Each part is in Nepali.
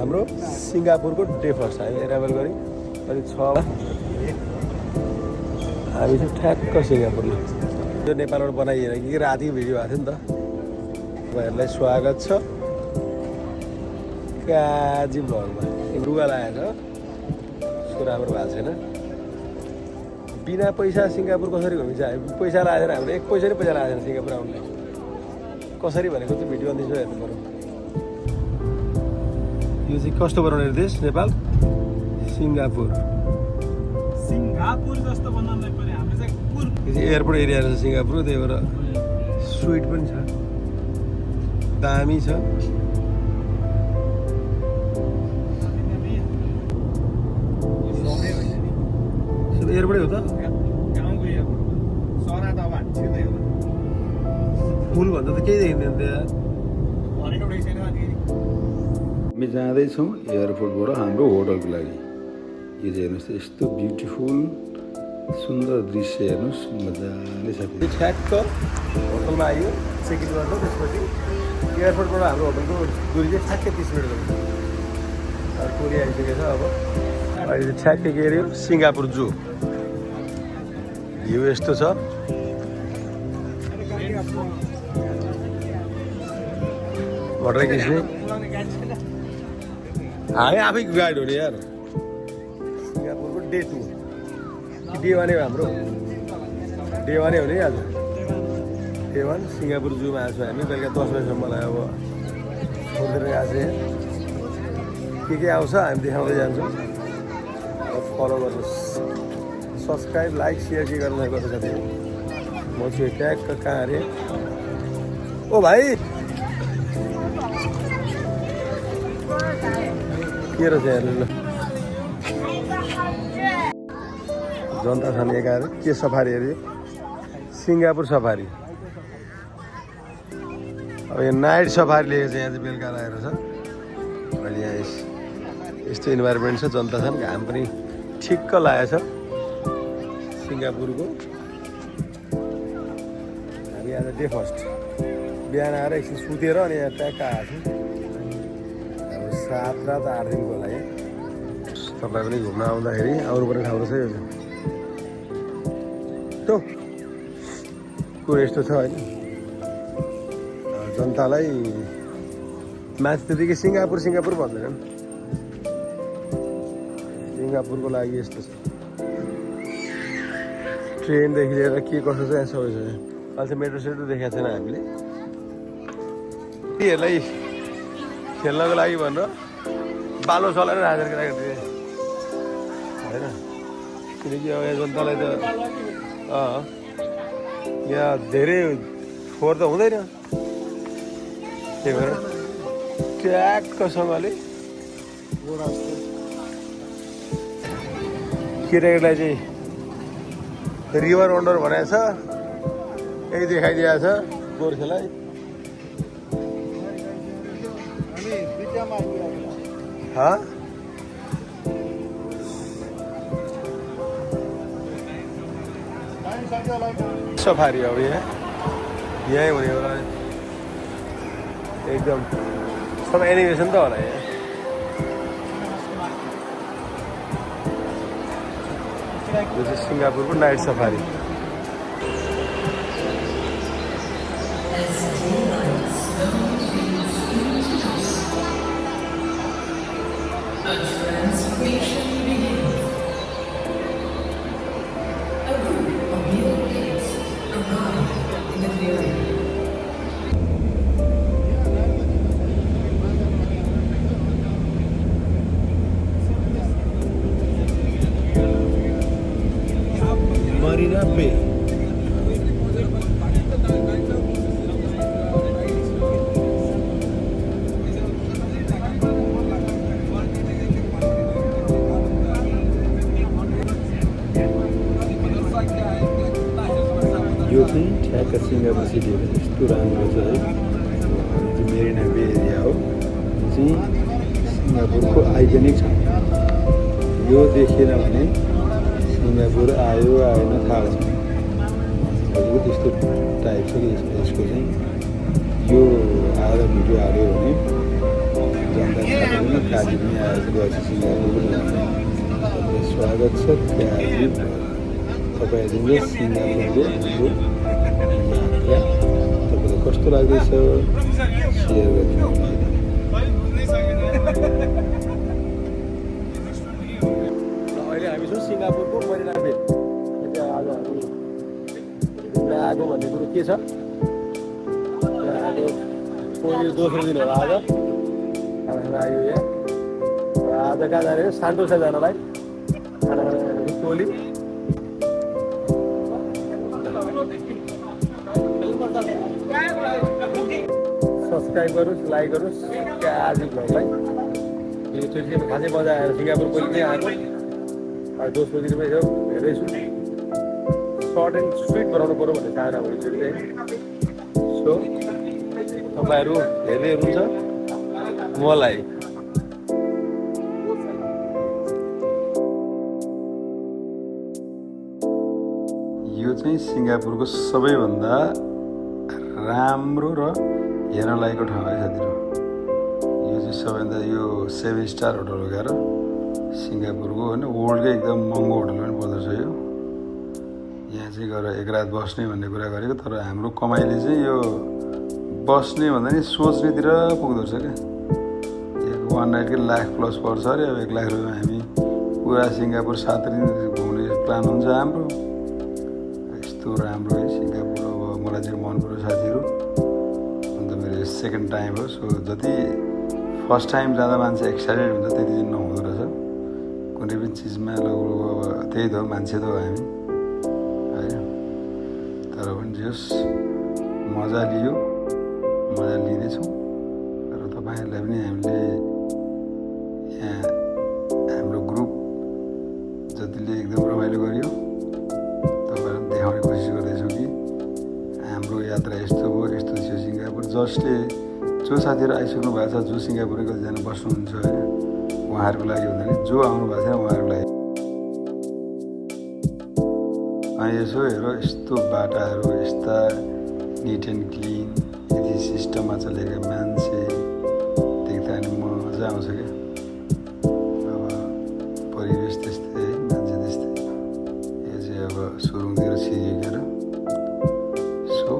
हाम्रो सिङ्गापुरको डे फर्स्ट हामी एराइभल गऱ्यौँ अनि 6 हामी चाहिँ ठ्याक्क सिङ्गापुरमा यो नेपालबाट बनाइएर कि रातिको भिडियो भएको थियो नि त तपाईँहरूलाई स्वागत छ काजी भ्लगमा रुगा लगाएर सो राम्रो भएको छैन बिना पैसा सिङ्गापुर कसरी घुमिन्छ हामी पैसा लगाएर हाम्रो 1 पैसा नि पैसा लागेको छैन सिङ्गापुर आउनुलाई कसरी भनेको चाहिँ भिडियो अन्दिछु हेर्नु पऱ्यो यो चाहिँ कस्तो बनाउने देश नेपाल सिङ्गापुर जस्तो बनाउनै पर्यो हाम्रो चाहिँ कुर यो चाहिँ एयरपोर्ट एरिया रहेछ सिङ्गापुर त्यही भएर स्विट पनि छ दामी छ एयरपोर्टै हो त गाउँको एयरपोर्ट सरा त अब हामी छिर्दै हो पुल भन्दा त केही देखिँदैन त्यहाँ भनेको रहेछ नि हामी जाँदैछौँ एयरपोर्टबाट हाम्रो होटलको लागि यो चाहिँ हेर्नुहोस् त यस्तो ब्युटिफुल सुन्दर दृश्य हेर्नुहोस् मजाले छ ठ्याक्क होटलमा आयो चेक इन गर्नु त्यसपछि एयरपोर्टबाट हाम्रो होटलको दुरी चाहिँ ठ्याक्कै 30 मिनट गर्नु कोरी आइसकेको छ अब अहिले चाहिँ ठ्याक्कै के अरे सिङ्गापुर जू भ्यू यस्तो छ भट्टै किस्ने हामी आफै गाइड हो नि यार सिङ्गापुरको डे 2 डे 1 हो हाम्रो डे 1 हो नि आज डे 1 सिङ्गापुर जूमा आएको छौँ हामी बेलुका 10 बजीसम्मलाई अब फुर्तिर गएको छ के आउँछ हामी देखाउँदै जान्छौँ फलो गर्नुहोस् सब्सक्राइब लाइक सेयर के गर्नु गर्छ साथी म चाहिँ ट्यागको कहाँ अरे ओ भाइ के रहेछ हेर्नु ल जनता छन् एकाएर के सफारी अरे सिङ्गापुर सफारी अब यो नाइट सफारी लिएको छ यहाँ चाहिँ बेलुका लागेर छ अहिले यहाँ यस्तो इन्भाइरोमेन्ट छ जनता छन् घाम पनि ठिक्क लागेको छ सिङ्गापुरको हामी आज डे फर्स्ट बिहान आएर एकछिन सुतेर अनि यहाँ ट्याक्क आएको छु अब 7 रात 8 दिनको होला यहाँ तपाईँ पनि घुम्न आउँदाखेरि आउनुपर्ने ठाउँ रहेछ यो त्यो कुरो यस्तो छ होइन जनतालाई माथि त्यतिकै सिङ्गापुर भन्दैनन् सिङ्गापुरको लागि यस्तो छ ट्रेनदेखि लिएर के कसो छ यहाँ सबै छ अहिले चाहिँ मेट्रो सेट्रो देखाएको छैन हामीले तीहरूलाई खेल्नको लागि भनेर बालो चलाएर हाजेर केटाकेटी होइन किनकि अब यहाँ जनतालाई त यहाँ धेरै फोहोर त हुँदैन त्यही भएर ट्याक्कसँगले केटाकेटीलाई चाहिँ रिभर वन्डर भनेको छ यही देखाइदिएको छ गोर्खेलाई सफारी अब यहीँ हुने होला एकदम सब एनिमेसन त होला यहाँ यो चाहिँ सिङ्गापुरको नाइट सफारी Marina Bay. यो चाहिँ ठ्याक्क सिङ्गापुर सिटी हो यस्तो राम्रो छ है यो चाहिँ मेरिना बे एरिया हो यो चाहिँ सिङ्गापुरको आइकनिक छ यो देखेन भने सिङ्गापुर आयो आएन थाहा छ हजुरको त्यस्तो टाइप छ कि यसको चाहिँ यो आएर भिडियो हाल्यो भने जनता साथीहरू काजी पनि आएको गएछ सिङ्गापुर तपाईँलाई स्वागत छ काजी तपाईँहरूले सिङ्गापुरको हाम्रो यात्रा तपाईँलाई कस्तो लाग्दैछ सेयर गरिदिनु अहिले हामी छौँ सिङ्गापुरको मरिना बे। आज हामी घुम्न आएको भन्ने कुरो के छ, आज दोस्रो दिन हो। आज खाना खान आयो यहाँ। आज कहाँ जाने, सान्टोसा जानलाई खाना खाना टोली। सब्सक्राइब गरोस्, लाइक गरोस् काजी भ्लगलाई। यो चोटि खासै मजा आएर सिङ्गापुर पहिले नै आएको। दोस्रो दिनमै यसो हेर्दैछु, सर्ट एन्ड स्विट बनाउनु पऱ्यो भन्ने चाहना हो एकचोटि चाहिँ। सो तपाईँहरू हेर्दै हुनुहुन्छ मलाई। यो चाहिँ सिङ्गापुरको सबैभन्दा राम्रो र हेर्न लायकको ठाउँ है साथीहरू। यो चाहिँ सबैभन्दा यो 7 स्टार होटल हो क्या, सिङ्गापुरको होइन, वर्ल्डकै एकदम महँगो होटल पनि पर्दछ यो। यहाँ चाहिँ गएर एक रात बस्ने भन्ने कुरा गरेको, तर हाम्रो कमाइले चाहिँ यो बस्ने भन्दा नि सोच्नेतिर पुग्दो रहेछ क्या। एक 1 नाइटकै $1,00,000+ पर्छ अरे। अब $1,00,000 हामी पुरा सिङ्गापुर 7 दिन घुम्ने प्लान हुन्छ हाम्रो। यस्तो राम्रो है सिङ्गापुर। अब मलाई चाहिँ मन पऱ्यो साथीहरू। अन्त मेरो सेकेन्ड टाइम हो। सो जति फर्स्ट टाइम जाँदा मान्छे एक्साइटेड हुन्छ त्यति चाहिँ नहुँदो रहेछ कुनै पनि चिजमा। अब त्यही त हो, मान्छे त हो हामी है। तर पनि जस मजा लियो, मजा लिँदैछौँ। र तपाईँहरूलाई पनि हामीले यहाँ हाम्रो ग्रुप जतिले एकदम रमाइलो गर्यो, तपाईँहरूलाई पनि देखाउने कोसिस गर्दैछौँ कि हाम्रो यात्रा यस्तो भयो, यस्तो थियो सिङ्गापुर। जसले जो साथीहरू आइसक्नु भएको छ, जो सिङ्गापुरमा कतिजना बस्नुहुन्छ होइन, उहाँहरूको लागि भन्दा नि जो आउनु भएको छैन उहाँहरूको लागि। यसो हेर, यस्तो बाटाहरू यस्ता निट एन्ड क्लिन, यति सिस्टममा चलेका मान्छे देख्दा नि मजा आउँछ क्या। अब परिवेश त्यस्तै, मान्छे त्यस्तै। यो चाहिँ अब सुरुङतिर छिरिएर सो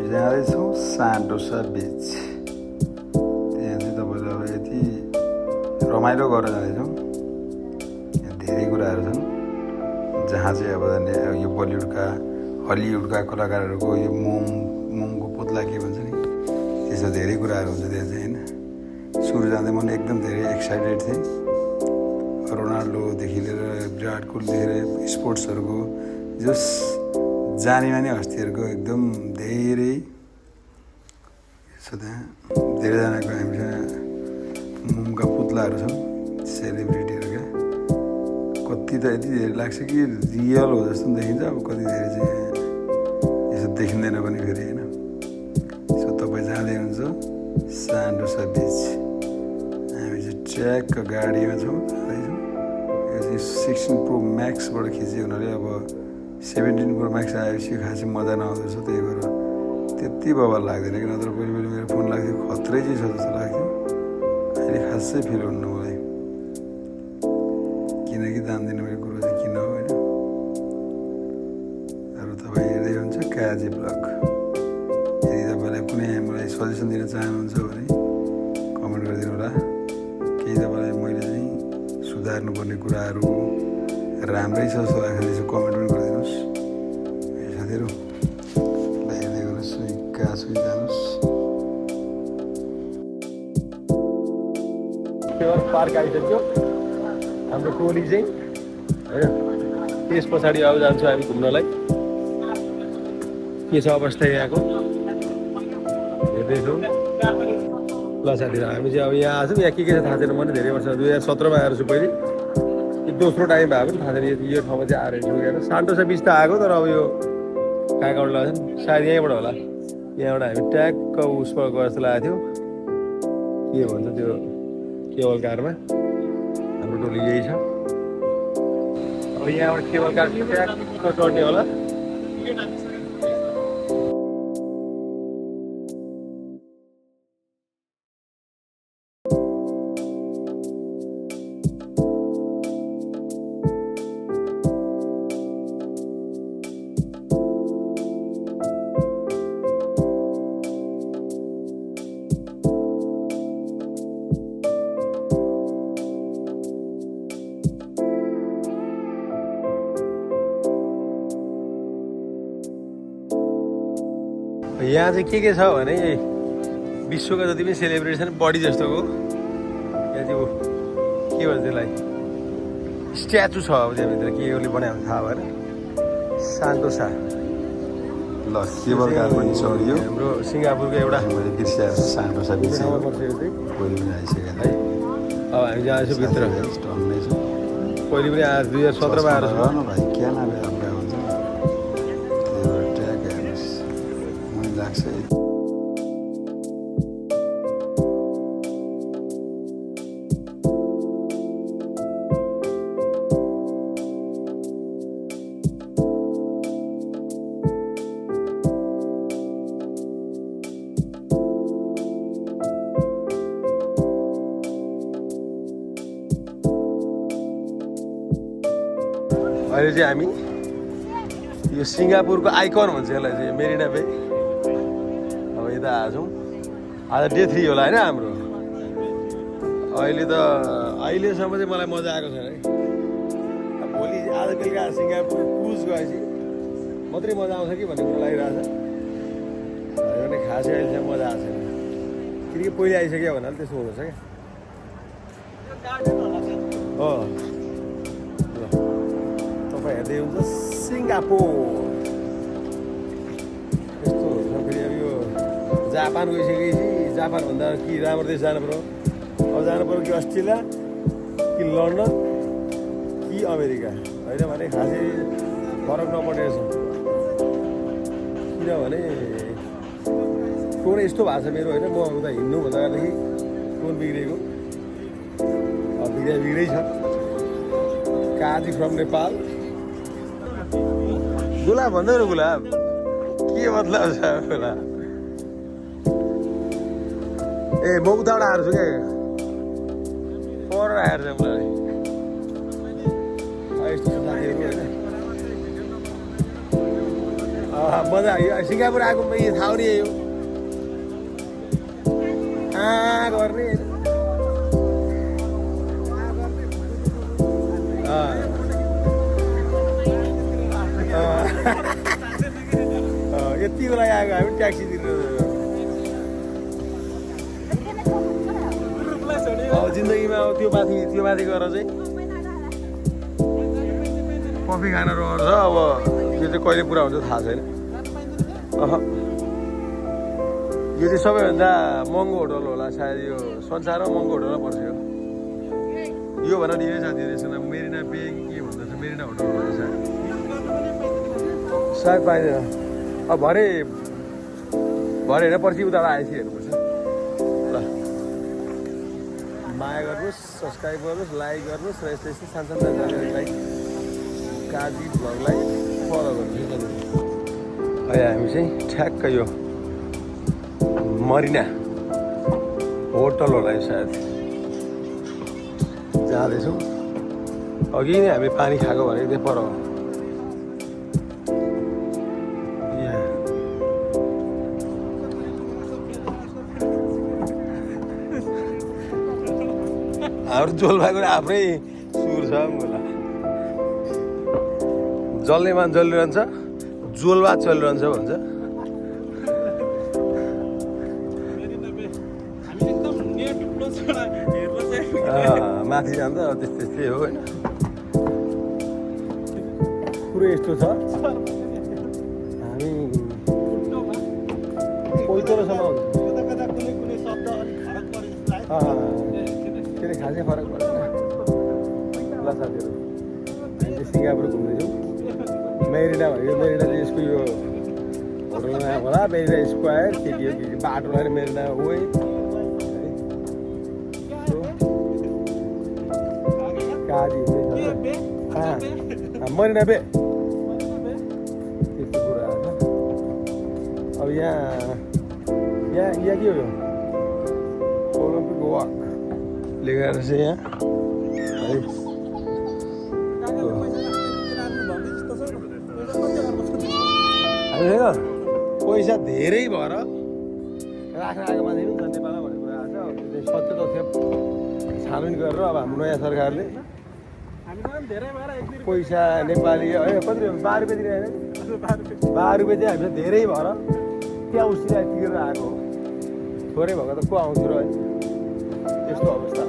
जाँदैछौँ सान्टोसा बिच। त्यहाँ चाहिँ तपाईँले अब यति रमाइलो गरेर जाँदैछौँ। यहाँ धेरै कुराहरू छन् जहाँ चाहिँ अब यो बलिउडका हलिउडका कलाकारहरूको यो मोमको पुत्ला के भन्छ नि, त्यस्तो धेरै कुराहरू हुन्छ त्यहाँ चाहिँ होइन। सुरु जाँदै म एकदम धेरै एक्साइटेड थिएँ। रोनाल्डोदेखि लिएर विराट कोहलीदेखि लिएर स्पोर्ट्सहरूको जस जानी माने हस्तीहरूको एकदम धेरै छ छ त्यहाँ धेरैजनाको हामीसँग मोमका पुत्लाहरू छन् सेलिब्रिटीहरूका कति त यति धेरै लाग्छ कि रियल हो जस्तो पनि देखिन्छ अब कति धेरै चाहिँ यसो देखिँदैन पनि फेरि होइन सो तपाईँ जाँदै हुन्छ सान्डोसा बिच हामी चाहिँ ट्र्याकको गाडीमा छौँ जाँदैछौँ यो चाहिँ 16 प्रो म्याक्सबाट खिच्यो हुनाले अब 17 प्रो म्याक्स आएपछि खासै मजा नआउँदो रहेछ त्यही भएर त्यति बवाल लाग्दैन कि नत्र पहिले पहिले मेरो फोन लाग्थ्यो खत्रै चाहिँ छ जस्तो लाग्थ्यो अहिले खासै फिल हुन्न मलाई किनकि जान्दिनँ मेरो कुरो चाहिँ किन हो होइन अरू तपाईँ हेर्दै हुन्छ काजी ब्लग यदि तपाईँलाई कुनै मलाई सजेसन दिन चाहनुहुन्छ भने कमेन्ट गरिदिनु होला केही तपाईँलाई मैले चाहिँ सुधार्नुपर्ने कुराहरू राम्रै छ जस्तो लाग्छ भने चाहिँ कमेन्ट पनि गरिदिनुहोस् साथीहरू हेर्दै गर्नुहोस् सुई जानुहोस् पार्क आइसक्यो हाम्रो टोली चाहिँ होइन त्यस पछाडि अब जान्छौँ हामी घुम्नलाई के छ अवस्था यहाँको हेर्दैछौँ ल साथीहरू हामी चाहिँ अब यहाँ आएको छौँ यहाँ के छ थाहा छैन मैले धेरै वर्ष 2017मा आएर छु पहिले दोस्रो टाइम भए पनि थाहा छैन यो ठाउँमा चाहिँ आएर छु हेर सान्टोसा बिच त आएको तर अब यो कहाँ कहाँबाट लाग्छ सायद यहीँबाट होला यहाँबाट हामी ट्यागको उसबाट गएर जस्तो लागेको थियो के भन्छ त्यो केबल कारमा हाम्रो टोली यही छ अब यहाँबाट केबल कार ट्यागको चढ्ने होला यहाँ चाहिँ के छ भने विश्वका जति पनि सेलिब्रेटी छन् बडी जस्तोको यहाँ चाहिँ के भन्छ त्यसलाई स्ट्याचु छ अब त्यहाँभित्र के उसले बनाएको थाहा भएन सान्टोसा ल केबल कार पनि चढ्यो हाम्रो सिङ्गापुरको एउटा मैले बिर्सिएर सान्टोसा बिच पहिले पहिले पनि आइसकेँ है अब हामी जाँदैछौँ भित्र टन्नै छु पहिले पनि आएर 2017मा आएर छु भाइ क्या नाम आपका हुन्छ त्यही भएर ट्र्याक हेर्नुहोस् मलाई लाग्छ अहिले चाहिँ हामी यो सिङ्गापुरको आइकन भन्छ यसलाई चाहिँ मेरिना बे अब यता आएको छौँ आज डे 3 होला होइन हाम्रो अहिले त अहिलेसम्म चाहिँ मलाई मजा आएको छैन है अब भोलि आज बेलुका सिङ्गापुर क्रुज गएपछि मात्रै मजा आउँछ कि भन्ने कुरो लागिरहेको छ भने खासै अहिलेसम्म मजा आएको छैन किनकि पहिले आइसक्यो भन्नाले त्यस्तो हुँदोछ क्या हो तपाईँ हेर्दै हुन्छ सिङ्गापुर यस्तो छ फेरि अब यो जापान गइसकेपछि जापानभन्दा कि राम्रो देश जानु पऱ्यो अब जानु पऱ्यो कि अस्ट्रेलिया कि लन्डन कि अमेरिका होइन भने खासै फरक नपर्ने रहेछ किनभने टोन यस्तो भएको छ मेरो होइन म उता हिँड्नुभन्दा अगाडिदेखि टोन बिग्रेको बिग्रै छ काजी फ्रम नेपाल गुलाब भन्दै न गुलाब के मतलब छ गुलाब ए म उताबाट आएर छु क्या पर आएर छ मलाई यस्तो छ साथीहरू होइन मजा आयो सिङ्गापुर आएको यो थाहा नि यो गर्ने यतिको लागि आएको हामी ट्याक्सी दिनु अब जिन्दगीमा अब त्यो माथि गएर चाहिँ कफी खान रहर छ अब त्यो चाहिँ कहिले पुरा हुन्छ थाहा छैन यो चाहिँ सबैभन्दा महँगो होटल होला सायद यो संसारमा महँगो होटलमा पर्छ यो भनेर यही साथीहरू यसमा मेरिना पे के भन्दैछ मेरिना होटल भन्छ सायद पाइँदैन अब भरे होइन पर्सि उता आएपछि हेर्नुपर्छ ल माया गर्नुहोस् सब्सक्राइब गर्नुहोस् लाइक गर्नुहोस् र यस्तै यस्तै सानसानो जानकारीलाई काजी भ्लगलाई फलो गर्नुहोस् अहिले हामी चाहिँ ठ्याक्क यो मरिना होटल होला यो सायद जाँदैछौँ अघि नै हामी पानी खाएको भनेको त्यहाँ पर हाम्रो जोलबाको आफ्नै सुर छ मलाई जल्ने मान जलिरहन्छ जोलबा चलिरहन्छ भन्छ माथि जाँदा त्यस्तै त्यस्तै हो होइन कुरो यस्तो छ हामी पैतरोसम्म त्यसले खासै फरक पर्दैन ल साथीहरू हामी चाहिँ सिङ्गापुर घुम्दैछौँ मेरिना भनेको मेरिना चाहिँ यसको यो होटलको नाम होला मेरिना स्क्वायर के के बाटो लगाएर मेरिना वे काजी मरिना बे त्यस्तो कुराहरू छ अब यहाँ के हो यो ओलम्पिक वाक लेखेर चाहिँ यहाँ है पैसा धेरै भएर राख्न आएको मान्छे पनि छ नेपालमा भन्ने कुरा आएको छ सत्य तथ्य छानबिन गरेर अब हाम्रो नयाँ सरकारले पैसा नेपाली होइन कति 12 रुपियाँ दिने होइन 12 रुपियाँ चाहिँ हामीलाई धेरै भएर त्यहाँ उसिरा तिरेर आएको हो थोरै भएको त को आउँथ्यो र त्यस्तो अवस्था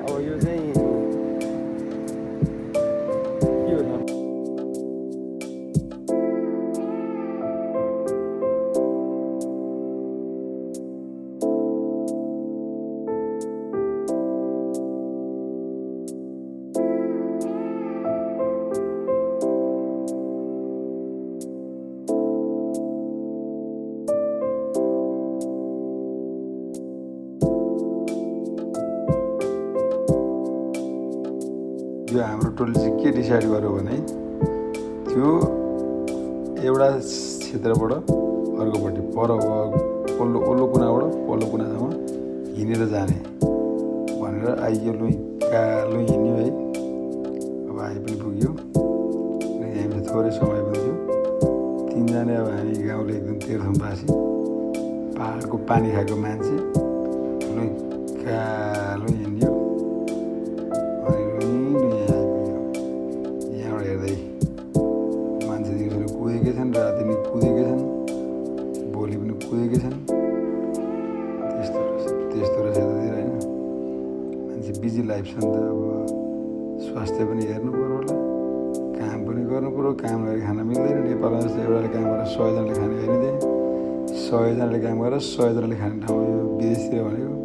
अब यो चाहिँ के हो त यो हाम्रो टोलले चाहिँ के डिसाइड गर्यो भने त्यो एउटा क्षेत्रबाट अर्कोपट्टि पर ओल्लो कुनाबाट पल्लो कुनासम्म हिँडेर जाने भनेर आइयो लु कालो हिँड्यो है अब आइ पनि पुग्यो र हामी थोरै समय पनि थियो तिनजना अब हामी गाउँले एकदम तीर्थमवासी पाहाडको पानी खाएको मान्छे लु कालो हिँड्यो राति पनि कुदेकै छन् भोलि पनि कुदेकै छन् त्यस्तो रहेछ त्यतातिर होइन मान्छे बिजी लाइफ छ नि त अब स्वास्थ्य पनि हेर्नु पऱ्यो होला काम पनि गर्नु पऱ्यो काम गरेर खान मिल्दैन नेपालमा जस्तो एउटाले काम गरेर 100 जनाले खाने होइन त्यही 100 जनाले काम गरेर 100 जनाले खाने ठाउँ यो विदेशतिर भनेको